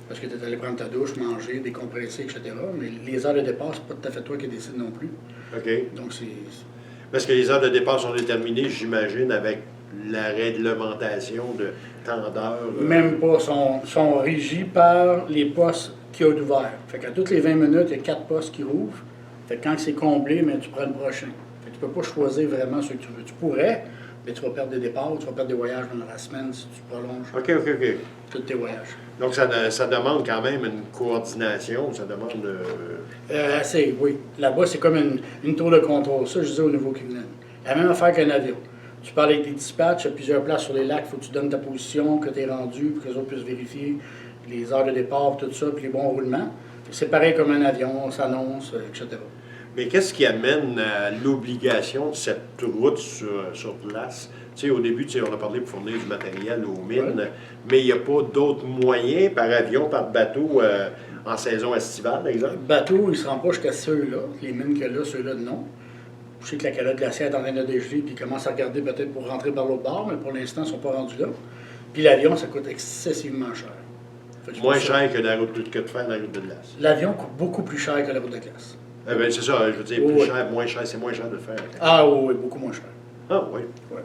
parce que tu es allé prendre ta douche, manger, décompresser, etc. Mais les heures de départ, c'est pas tout à fait toi qui décides non plus. OK. Donc c'est... Parce que les heures de départ sont déterminées, j'imagine, avec la réglementation de tant d'heures. Même pas, sont régis par les postes qu'il y a d'ouvert. Fait qu'à toutes les 20 minutes, il y a 4 postes qui rouvrent. Fait que quand c'est comblé, mais tu prends le prochain. Fait que tu peux pas choisir vraiment ce que tu veux. Tu pourrais, mais tu vas perdre des départs, tu vas perdre des voyages dans la semaine si tu prolonges OK. tous tes voyages. Donc ça demande quand même une coordination, ça demande... Assez, oui. Là-bas, c'est comme une tour de contrôle. Ça, je disais au niveau qui venait. La même affaire qu'un avion. Tu parles avec des dispatchs, il y a plusieurs places sur les lacs, il faut que tu donnes ta position, que tu es rendu, pour que les autres puissent vérifier les heures de départ, tout ça, puis les bons roulements. C'est pareil comme un avion, on s'annonce, etc. Mais qu'est-ce qui amène à l'obligation de cette route sur place? Tu sais, au début, on a parlé pour fournir du matériel aux mines, Ouais. mais il n'y a pas d'autres moyens par avion, par bateau, en saison estivale, par exemple? Le bateau, il ne se rend pas jusqu'à ceux-là. Les mines qu'il y a là, ceux-là, non. Je sais que la calotte glaciaire est en train de dégeler, puis ils commencent à regarder peut-être pour rentrer par l'autre bord, mais pour l'instant, ils ne sont pas rendus là. Puis l'avion, ça coûte excessivement cher. Fait que c'est Moins pour ça. cher que la route que de faire la route de glace. L'avion coûte beaucoup plus cher que la route de glace. Eh bien, c'est ça, je veux dire, plus Oui. cher, moins cher, c'est moins cher de le faire. Ah oui, beaucoup moins cher. Ah oui. Ouais.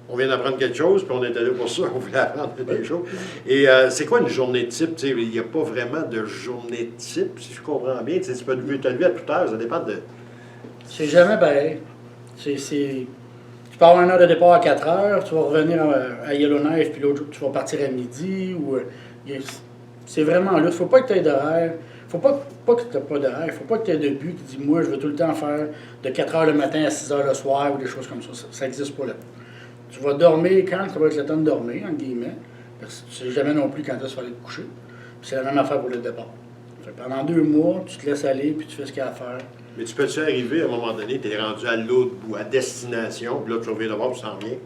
On vient d'apprendre quelque chose, puis on était là pour ça, on voulait apprendre des choses. Et c'est quoi une journée type? Tu sais, il n'y a pas vraiment de journée type, si je comprends bien. Tu sais, tu peux te lever à toute heure, ça dépend de... C'est jamais pareil. Tu peux avoir une heure de départ à 4 heures, tu vas revenir à Yellowknife, puis l'autre jour, tu vas partir à midi. C'est vraiment là. Il ne faut pas que tu aies d'horaire. Il ne faut pas que tu n'aies pas d'horaire. Il ne faut pas que tu aies de but qui dit, moi, je veux tout le temps faire de 4 heures le matin à 6 heures le soir ou des choses comme ça. Ça n'existe pas là. Tu vas dormir quand ça va être le temps de dormir, entre guillemets. Parce que tu ne sais jamais non plus quand tu vas aller te coucher. Puis c'est la même affaire pour le départ. Fait que pendant 2 mois, tu te laisses aller, puis tu fais ce qu'il y a à faire. Mais tu peux-tu arriver, à un moment donné, tu es rendu à l'autre bout, à destination, puis là, tu reviens de voir, puis tu t'en viens?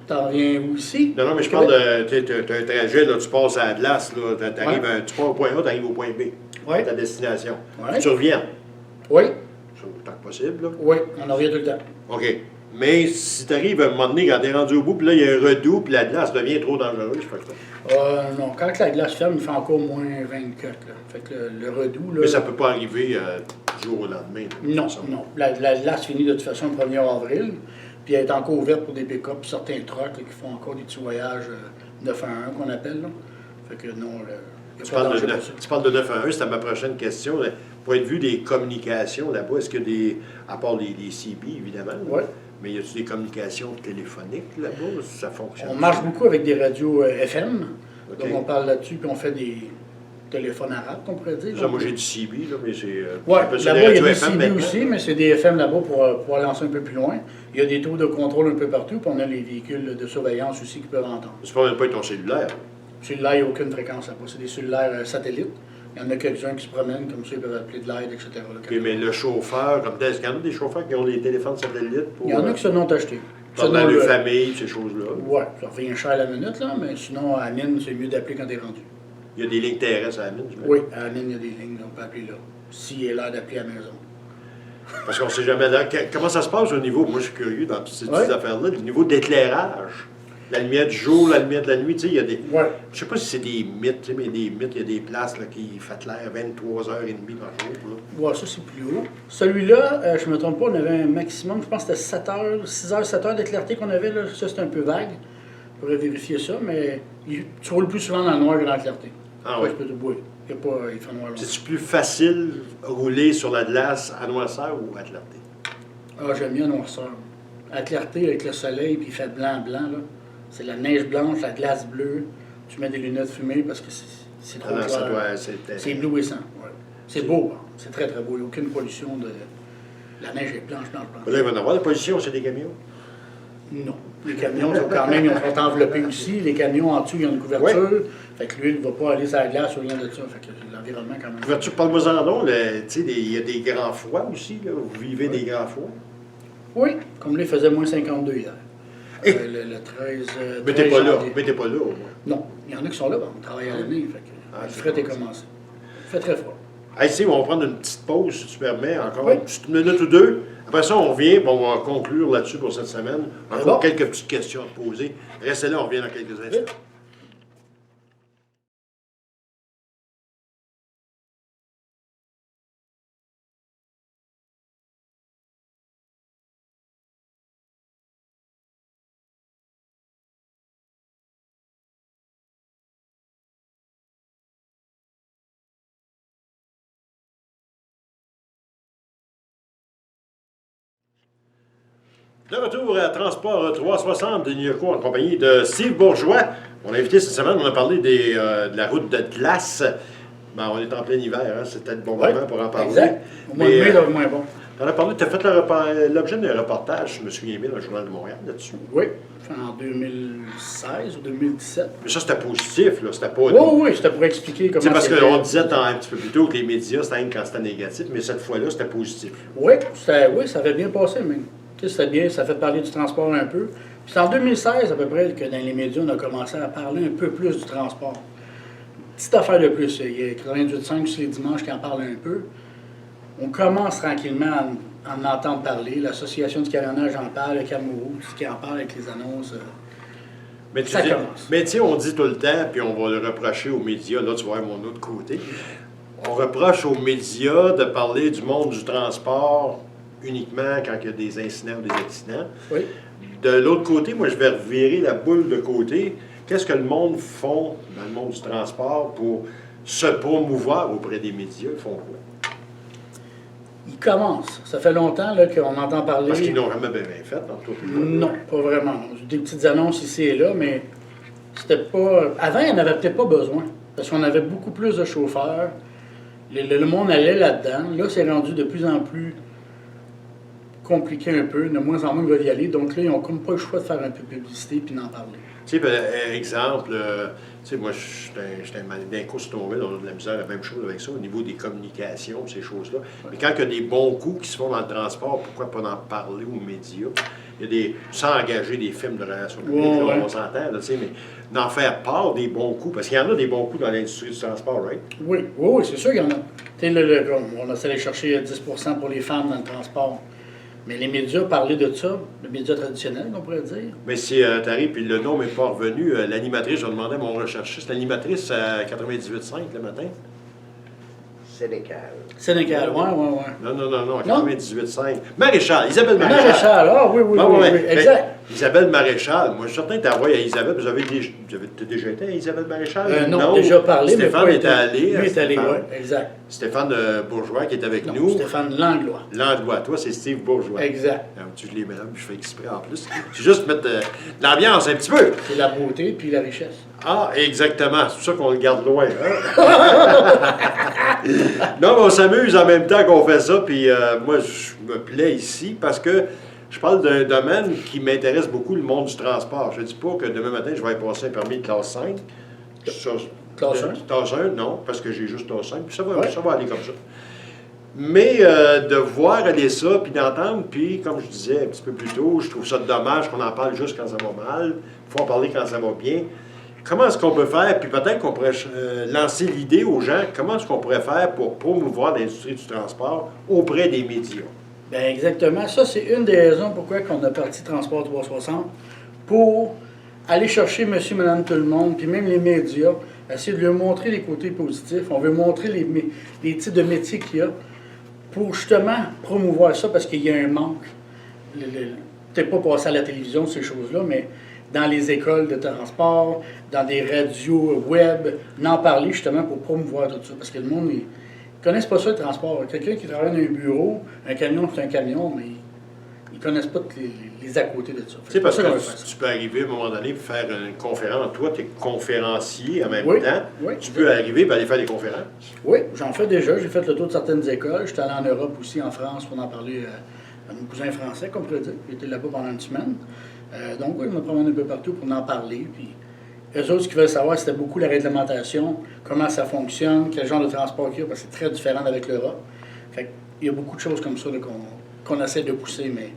T'en reviens où ici? Non, mais je parle de... Tu as un trajet, là, tu passes à la glace, là, tu pars au point A, tu arrives au point B, Ouais. à ta destination. Ouais. Puis tu reviens. Oui, C'est autant que possible, là. oui, on en revient tout le temps. OK. Mais si tu arrives à un moment donné, quand tu es rendu au bout, puis là, il y a un redout, puis la glace devient trop dangereuse, je sais pas quoi. Non, quand la glace ferme, il fait encore moins 24. Là. Fait que le redout, là... Mais ça peut pas arriver du jour au lendemain. Non, non. La glace finit de toute façon le 1er avril, puis elle est encore ouverte pour des pick-up, certains trucks là, qui font encore des petits voyages 9 à 1 qu'on appelle. Là. Fait que non, il y a pas de danger pour ça. Tu parles de 9 à 1, c'était ma prochaine question. Point de vue des communications là-bas, est-ce que à part les CB, évidemment, Ouais. mais y a-t-il des communications téléphoniques là-bas? Ça fonctionne? On marche beaucoup avec des radios FM, OK. donc on parle là-dessus, puis on fait des téléphones arabes, on pourrait dire. Ça, moi, j'ai du CB, là, mais c'est... Oui, j'appelle ça là-bas, il y a radios des FM CB maintenant. aussi, mais c'est des FM là-bas pour aller lancer un peu plus loin. Il y a des tours de contrôle un peu partout, puis on a les véhicules de surveillance aussi qui peuvent entendre. C'est pas même pas ton cellulaire. Cellulaire, il n'y a aucune fréquence là-bas. C'est des cellulaires satellites. Il y en a quelques-uns qui se promènent comme ça, ils peuvent appeler de l'aide, etc. là, OK, mais le chauffeur, comme tel, est-ce qu'il y en a des chauffeurs qui ont des téléphones satellites pour... Il y en a qui se n'ont acheté. dans leur famille, ces choses-là. Oui, ça revient cher à la minute, là, mais sinon, à la mine, c'est mieux d'appeler quand t'es rendu. Il y a des lignes terrestres à la mine, j'imagine. Oui, à la mine, il y a des lignes, on peut appeler là. S'il est l'heure d'appeler à la maison. Parce qu'on ne sait jamais là. Comment ça se passe au niveau, moi je suis curieux dans toutes ces Ouais. petites affaires-là, au niveau d'éclairage. La lumière du jour, la lumière de la nuit, tu sais, il y a des... Ouais. Je sais pas si c'est des mythes, tu sais, mais des mythes, il y a des places là, qui font l'air 23h30 par jour. Là. Ouais, ça c'est plus haut. Celui-là, je me trompe pas, on avait un maximum, je pense que c'était 6h, 7h de clarté qu'on avait, là. Ça c'est un peu vague. On pourrait vérifier ça, mais tu roules plus souvent dans le noir que dans la clarté. Ah oui? Oui, il fait noir. C'est plus facile rouler sur la glace à noirceur ou à clarté? Ah, j'aime bien la noirceur. À clarté, avec le soleil, puis il fait blanc, là. C'est la neige blanche, la glace bleue. Tu mets des lunettes fumées parce que c'est trop clair. C'est éblouissant. Ouais. C'est beau, hein. C'est très très beau. Il n'y a aucune pollution de... La neige est blanche. Là, il va y en avoir. La pollution, c'est des camions? Non. Les camions sont quand même, ils sont enveloppés aussi. Les camions en dessous, ils ont une couverture. Oui. Fait que l'huile ne va pas aller sur la glace ou rien de ça. Fait que l'environnement quand même. Couverture, parle-moi en donc. Tu sais, il y a des grands froids aussi. Là. Vous vivez des grands froids? Oui. Comme là, il faisait moins 52 hier. Le 13. Mais t'es pas là. Mais t'es pas là, au moins. Non. Il y en a qui sont là. On travaille à l'année. Fait que le fret est commencé. Il fait très froid. Hey, on va prendre une petite pause, si tu permets, encore une petite minute ou deux. Après ça, on revient, on va conclure là-dessus pour cette semaine. Encore quelques petites questions à te poser. Restez là, on revient dans quelques instants. De retour à Transport 360 de Nioko en compagnie de Steve Bourgeois. Mon invité cette semaine, on a parlé de la route de glace. Ben, on est en plein hiver, hein? C'était le bon moment pour en parler. Exact. Au mois de mai, c'est moins bon. Tu en as parlé, tu as fait l'objet d'un reportage, je me souviens bien, dans le Journal de Montréal là-dessus. Oui, en 2016 ou 2017. Mais ça, c'était positif, là. C'était pas. Oui, c'était pour expliquer comment. C'est parce qu'on disait un petit peu plus tôt que les médias, c'était quand c'était négatif, mais cette fois-là, c'était positif. Oui, ça avait bien passé, même. C'était bien, ça fait parler du transport un peu. Puis c'est en 2016 à peu près que dans les médias, on a commencé à parler un peu plus du transport. Petite affaire de plus, il y a 98.5 sur les dimanches qui en parle un peu. On commence tranquillement à en entendre parler. L'Association du camionnage en parle, le Camaro, tout ce qui en parle avec les annonces. Mais ça commence. Mais tu sais, on dit tout le temps, puis on va le reprocher aux médias. Là, tu vois mon autre côté. On reproche aux médias de parler du monde du transport uniquement quand il y a des incidents ou des accidents. Oui. De l'autre côté, moi, je vais revirer la boule de côté. Qu'est-ce que le monde font dans le monde du transport pour se promouvoir auprès des médias? Ils font quoi? Ils commencent. Ça fait longtemps qu'on entend parler. Parce qu'ils n'ont jamais bien fait, dans tout le monde. Non, pas vraiment. Des petites annonces ici et là, mais c'était pas... Avant, il n'y en avait peut-être pas besoin. Parce qu'on avait beaucoup plus de chauffeurs. Le monde allait là-dedans. Là, c'est rendu de plus en plus compliqué un peu, de moins en moins ils veulent y aller. Donc là, ils n'ont comme pas le choix de faire un peu de publicité puis d'en parler. Tu sais, exemple, tu sais, moi, j'étais d'un coup sur ton on a de la misère, la même chose avec ça, au niveau des communications, ces choses-là. Ouais. Mais quand il y a des bons coups qui se font dans le transport, pourquoi pas en parler aux médias? Il y a des... Sans engager des films de relations publiques, on s'entend, tu sais, mais d'en faire part des bons coups, parce qu'il y en a des bons coups dans l'industrie du transport, right? Oui, c'est sûr qu'il y en a. Tu sais, on essaie d'aller chercher 10% pour les femmes dans le transport. Mais les médias parlaient de ça, les médias traditionnels, on pourrait dire. Mais si tu arrives et le nom n'est pas revenu, l'animatrice, je demandais à mon recherchiste, l'animatrice à 98.5 le matin. Sénécal, ouais. Non, 98.5. Maréchal, Isabelle Maréchal. Maréchal, oui, exact. Isabelle Maréchal, moi je suis certain que tu as envoyé à Isabelle, vous avez déjà été à Isabelle Maréchal? Non, déjà parlé, Stéphane mais était allé. Lui est allé, oui, exact. Stéphane Bourgeois qui est avec nous. Stéphane Langlois. Langlois, toi c'est Steve Bourgeois. Exact. Tu les mélanges, je fais exprès en plus. C'est juste mettre de l'ambiance un petit peu. C'est la beauté puis la richesse. Ah, exactement. C'est pour ça qu'on le garde loin. Hein? Non, mais on s'amuse en même temps qu'on fait ça. Puis moi, je me plais ici parce que je parle d'un domaine qui m'intéresse beaucoup, le monde du transport. Je ne dis pas que demain matin, je vais aller passer un permis de classe 5. Classe 1? Classe 1, non, parce que j'ai juste classe 5. Puis ça va aller comme ça. Mais de voir aller ça, puis d'entendre, puis comme je disais un petit peu plus tôt, je trouve ça dommage qu'on en parle juste quand ça va mal. Il faut en parler quand ça va bien. Comment est-ce qu'on peut faire, puis peut-être qu'on pourrait lancer l'idée aux gens, comment est-ce qu'on pourrait faire pour promouvoir l'industrie du transport auprès des médias? Bien, exactement. Ça, c'est une des raisons pourquoi on a parti Transport 360, pour aller chercher monsieur, madame, tout le monde, puis même les médias, essayer de leur montrer les côtés positifs. On veut montrer les types de métiers qu'il y a pour justement promouvoir ça parce qu'il y a un manque. Peut-être pas passer à la télévision, ces choses-là, mais dans les écoles de transport, dans des radios web, en parler justement pour promouvoir tout ça. Parce que le monde, ils ne connaissent pas ça, le transport. Quelqu'un qui travaille dans un bureau, un camion, c'est un camion, mais ils ne connaissent pas les à côté de ça. Tu sais, parce que tu peux arriver à un moment donné pour faire une conférence. Toi, tu es conférencier en même temps. Oui. Tu peux arriver et aller faire des conférences. Oui, j'en fais déjà. J'ai fait le tour de certaines écoles. J'étais allé en Europe aussi, en France, pour en parler à mon cousin français, comme on pourrait dire. J'étais là-bas pendant une semaine. Donc, oui, je me promène un peu partout pour en parler. Puis, eux autres, ce qu'ils veulent savoir, c'était beaucoup la réglementation, comment ça fonctionne, quel genre de transport il y a, parce que c'est très différent avec l'Europe. Fait il y a beaucoup de choses comme ça qu'on essaie de pousser, mais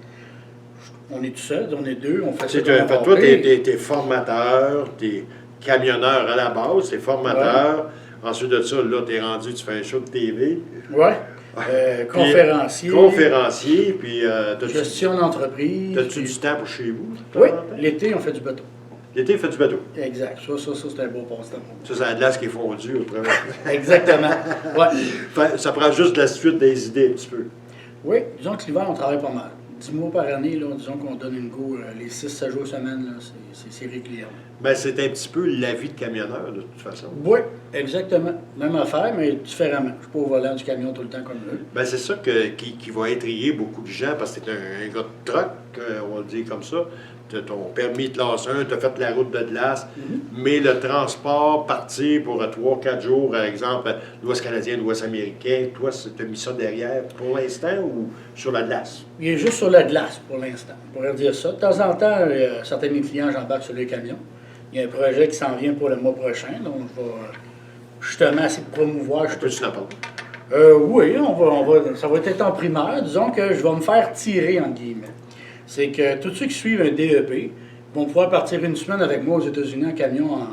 on est tout seul, on est deux, on fait ça. Toi, tu es formateur, tu es camionneur à la base, tu es formateur. Ouais. Ensuite de ça, là, tu es rendu, tu fais un show de TV. Oui. Conférencier. Conférencier, puis... gestion d'entreprise. As-tu du temps pour chez vous? Oui, l'été, on fait du bateau. L'été, on fait du bateau. Exact. Ça c'est un beau passe-temps. Ça, c'est la glace qui est fondue au premier. Exactement. Ouais. Ça prend juste la suite des idées un petit peu. Oui, disons que l'hiver, on travaille pas mal. 10 mois par année, là, disons qu'on donne une go les 6-7 jours semaine, là, c'est régulièrement. Bien, c'est un petit peu la vie de camionneur, de toute façon. Oui, exactement. Même affaire, mais différemment. Je ne suis pas au volant du camion tout le temps comme eux. Bien, c'est ça qui va intriguer beaucoup de gens, parce que tu es un gars de truck, on va le dire comme ça. Tu as ton permis de classe 1, tu as fait la route de glace, mais le transport, partir pour 3-4 jours, par exemple, l'Ouest canadien, l'Ouest américain, toi, tu as mis ça derrière pour l'instant ou sur la glace? Il est juste sur la glace pour l'instant. On pourrait dire ça. De temps en temps, certains de mes clients, j'embarque sur les camions. Il y a un projet qui s'en vient pour le mois prochain, donc je vais justement essayer de promouvoir. Peux-tu en parler? Oui, ça va être en primaire. Disons que je vais me faire tirer, entre guillemets. C'est que tous ceux qui suivent un DEP vont pouvoir partir une semaine avec moi aux États-Unis en camion en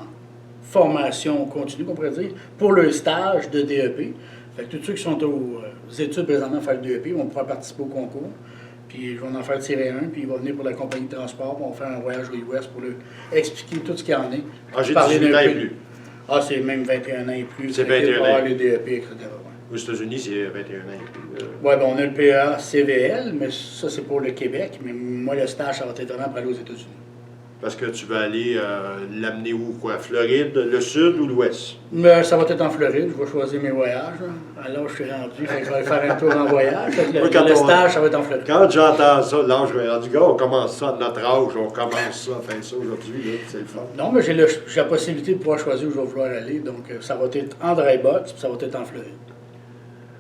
formation continue, on pourrait dire, pour le stage de DEP. Fait que tous ceux qui sont aux études présentement à faire le DEP vont pouvoir participer au concours. Puis je vais en faire tirer un, puis il va venir pour la compagnie de transport, puis on va faire un voyage aux US pour lui expliquer tout ce qu'il y en est. Ah, j'ai 18 ans et plus. Ah, c'est même 21 ans et plus. C'est 21 ans. Le DEP, etc. Aux États-Unis, c'est 21 ans et plus. Oui, ben on a le PA CVL, mais ça, c'est pour le Québec. Mais moi, le stage, ça va être vraiment pour aller aux États-Unis. Parce que tu vas aller l'amener où, quoi? Floride, le sud ou l'ouest? Mais ça va être en Floride. Je vais choisir mes voyages. Alors, je suis rendu. Fait que je vais faire un tour en voyage. Le stage, ça va être en Floride. Quand j'entends ça, l'âge, je vais rendu, gars, on commence ça à notre âge, on commence ça, à faire ça aujourd'hui, c'est le fun. Non, mais j'ai la possibilité de pouvoir choisir où je vais vouloir aller. Donc, ça va être en dry box, puis ça va être en Floride.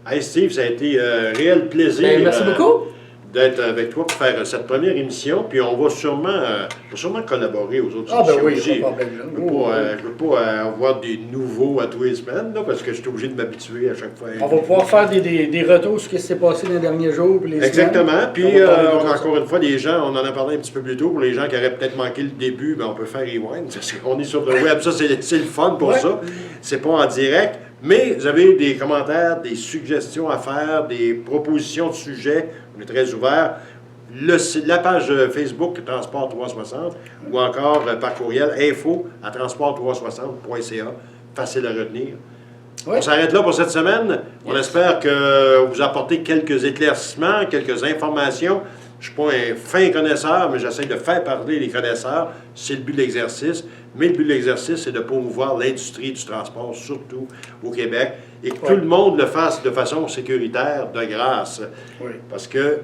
Hey Steve, ça a été un réel plaisir. Ben, merci beaucoup. D'être avec toi pour faire cette première émission. Puis on va sûrement collaborer aux autres émissions. Ah ben oui, aussi. pas de problème. Je ne veux pas avoir des nouveaux à tous les semaines, là, parce que je suis obligé de m'habituer à chaque fois. On va pouvoir faire des retours sur ce qui s'est passé dans les derniers jours. Puis les exactement. Semaines. Puis encore une fois, les gens, on en a parlé un petit peu plus tôt, pour les gens qui auraient peut-être manqué le début, ben, on peut faire rewind. On est sur le web, ça c'est le fun pour ça. C'est pas en direct. Mais vous avez des commentaires, des suggestions à faire, des propositions de sujets, on est très ouvert. La page Facebook Transport 360 ou encore par courriel info@transport360.ca, facile à retenir. Ouais. On s'arrête là pour cette semaine. On espère que vous apportez quelques éclaircissements, quelques informations. Je ne suis pas un fin connaisseur, mais j'essaie de faire parler les connaisseurs. C'est le but de l'exercice. Mais le but de l'exercice, c'est de promouvoir l'industrie du transport, surtout au Québec, et que tout le monde le fasse de façon sécuritaire, de grâce. Oui. Parce que,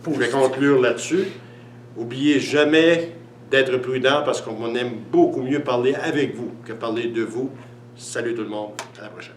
je vais conclure là-dessus, n'oubliez jamais d'être prudent, parce qu'on aime beaucoup mieux parler avec vous que parler de vous. Salut tout le monde, à la prochaine.